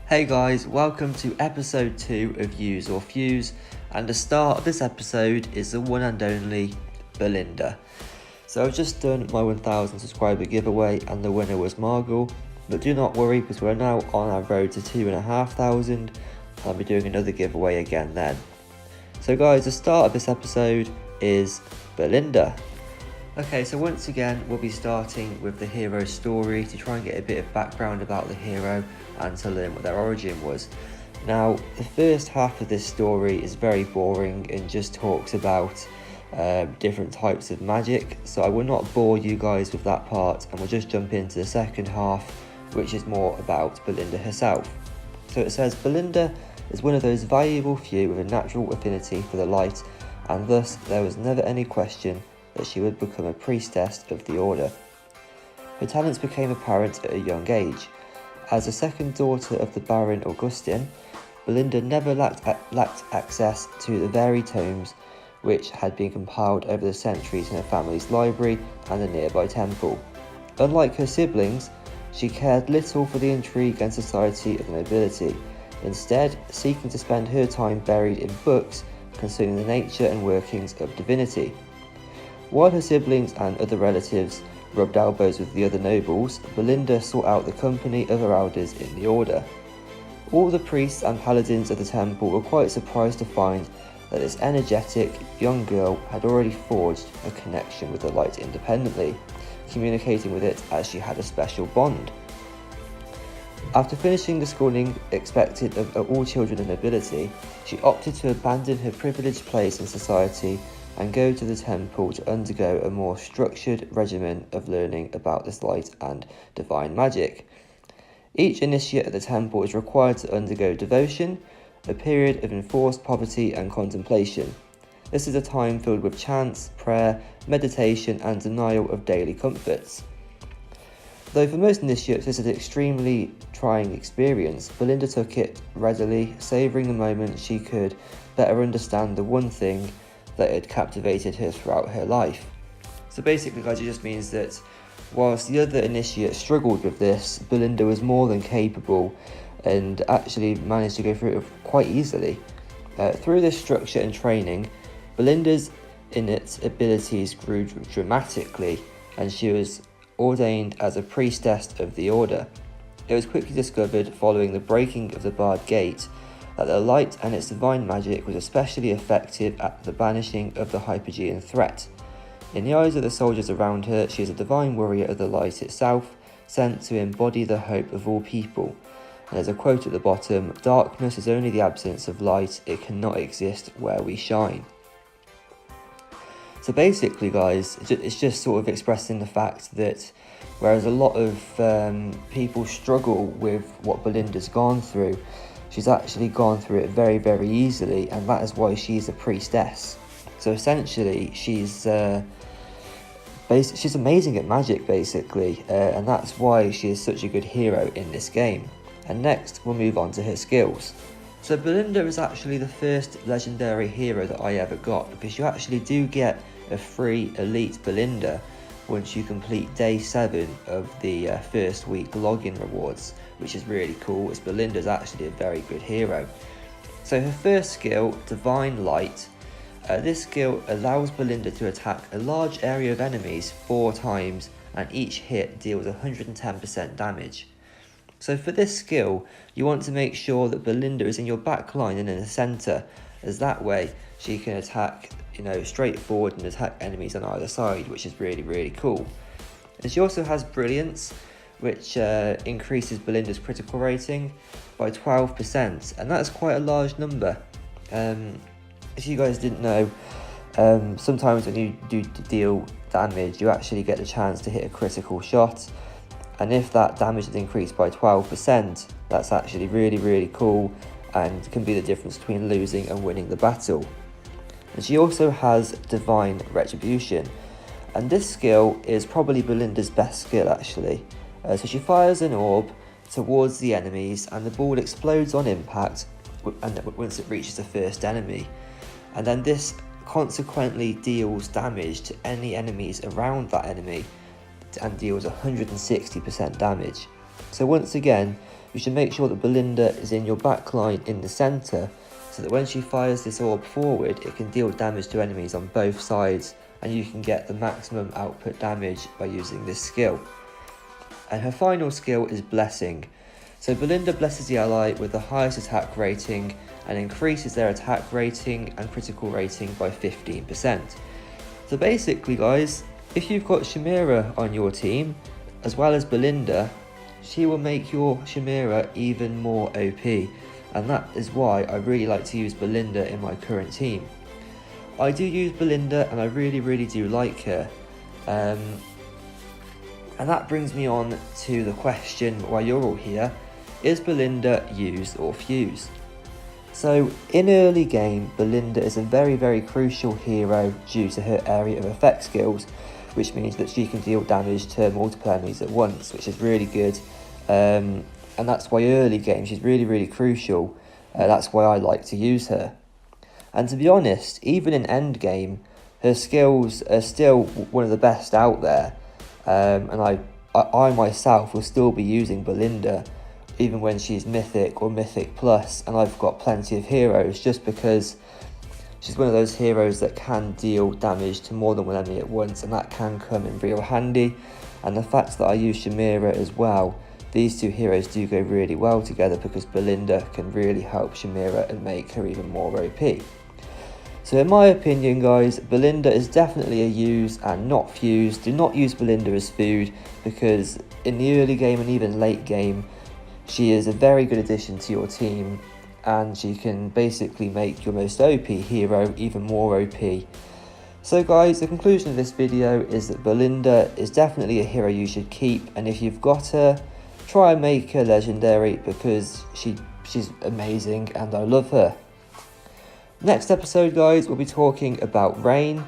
Hey guys, welcome to episode 2 of Use or Fuse, and the start of this episode is the one and only Belinda. So I've just done my 1000 subscriber giveaway and the winner was Margle, but do not worry because we're now on our road to 2,500 and I'll be doing another giveaway again then. So guys, the start of this episode is Belinda. Okay, so once again we'll be starting with the hero's story to try and get a bit of background about the hero and to learn what their origin was. Now, the first half of this story is very boring and just talks about different types of magic, so I will not bore you guys with that part and we'll just jump into the second half, which is more about Belinda herself. So it says, Belinda is one of those valuable few with a natural affinity for the light, and thus there was never any question that she would become a priestess of the order. Her talents became apparent at a young age. As the second daughter of the Baron Augustin, Belinda never lacked access to the varied tomes which had been compiled over the centuries in her family's library and the nearby temple. Unlike her siblings, she cared little for the intrigue and society of the nobility, instead seeking to spend her time buried in books concerning the nature and workings of divinity. While her siblings and other relatives rubbed elbows with the other nobles, Belinda sought out the company of her elders in the order. All the priests and paladins of the temple were quite surprised to find that this energetic young girl had already forged a connection with the light independently, communicating with it as she had a special bond. After finishing the schooling expected of all children of nobility, she opted to abandon her privileged place in society and go to the temple to undergo a more structured regimen of learning about this light and divine magic. Each initiate at the temple is required to undergo devotion, a period of enforced poverty and contemplation. This is a time filled with chants, prayer, meditation and denial of daily comforts. Though for most initiates this is an extremely trying experience, Belinda took it readily, savouring the moment she could better understand the one thing that had captivated her throughout her life. So basically guys, it just means that whilst the other initiates struggled with this, Belinda was more than capable and actually managed to go through it quite easily. Through this structure and training, Belinda's innate abilities grew dramatically and she was ordained as a priestess of the order. It was quickly discovered following the breaking of the barred gate that the light and its divine magic was especially effective at the banishing of the Hypergean threat. In the eyes of the soldiers around her, she is a divine warrior of the light itself, sent to embody the hope of all people. And there's a quote at the bottom, "Darkness is only the absence of light, it cannot exist where we shine." So basically guys, it's just sort of expressing the fact that whereas a lot of people struggle with what Belinda's gone through, she's actually gone through it very, very easily, and that is why she's a priestess. So essentially, she's amazing at magic, basically, and that's why she is such a good hero in this game. And next, we'll move on to her skills. So Belinda is actually the first legendary hero that I ever got, because you actually do get a free elite Belinda once you complete day 7 of the first week login rewards, which is really cool, as Belinda's actually a very good hero. So her first skill, Divine Light, this skill allows Belinda to attack a large area of enemies 4 times and each hit deals 110% damage. So for this skill, you want to make sure that Belinda is in your back line and in the centre, as that way she can attack, straight forward and attack enemies on either side, which is really, really cool. And she also has Brilliance, which increases Belinda's critical rating by 12%, and that's quite a large number. If you guys didn't know, sometimes when you do deal damage, you actually get the chance to hit a critical shot, and if that damage is increased by 12%, that's actually really, really cool and can be the difference between losing and winning the battle. And she also has Divine Retribution, and this skill is probably Belinda's best skill actually. So she fires an orb towards the enemies and the ball explodes on impact and once it reaches the first enemy, and then this consequently deals damage to any enemies around that enemy and deals 160% damage. So once again, you should make sure that Belinda is in your backline in the centre, so that when she fires this orb forward, it can deal damage to enemies on both sides, and you can get the maximum output damage by using this skill. And her final skill is Blessing. So Belinda blesses the ally with the highest attack rating and increases their attack rating and critical rating by 15%. So basically guys, if you've got Chimera on your team, as well as Belinda, she will make your Chimera even more OP. And that is why I really like to use Belinda in my current team. I do use Belinda and I really do like her. And that brings me on to the question why you're all here. Is Belinda used or fused? So in early game, Belinda is a very crucial hero due to her area of effect skills, which means that she can deal damage to multiple enemies at once, which is really good. And that's why early game she's really crucial. That's why I like to use her. And to be honest, even in end game, her skills are still one of the best out there. And I myself will still be using Belinda even when she's mythic or mythic plus, and I've got plenty of heroes, just because she's one of those heroes that can deal damage to more than one enemy at once, and that can come in real handy. And the fact that I use Chimera as well, these two heroes do go really well together, because Belinda can really help Chimera and make her even more OP. So in my opinion guys, Belinda is definitely a use and not fused. Do not use Belinda as food, because in the early game and even late game, she is a very good addition to your team, and she can basically make your most OP hero even more OP. So guys, the conclusion of this video is that Belinda is definitely a hero you should keep, and if you've got her, try and make her legendary, because she's amazing and I love her. Next episode guys, we'll be talking about Rain,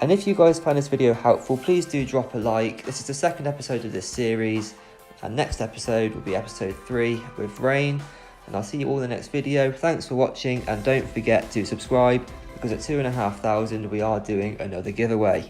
and if you guys find this video helpful, please do drop a like. This is the second episode of this series, and next episode will be episode 3 with Rain, and I'll see you all in the next video. Thanks for watching, and don't forget to subscribe, because at 2,500 we are doing another giveaway.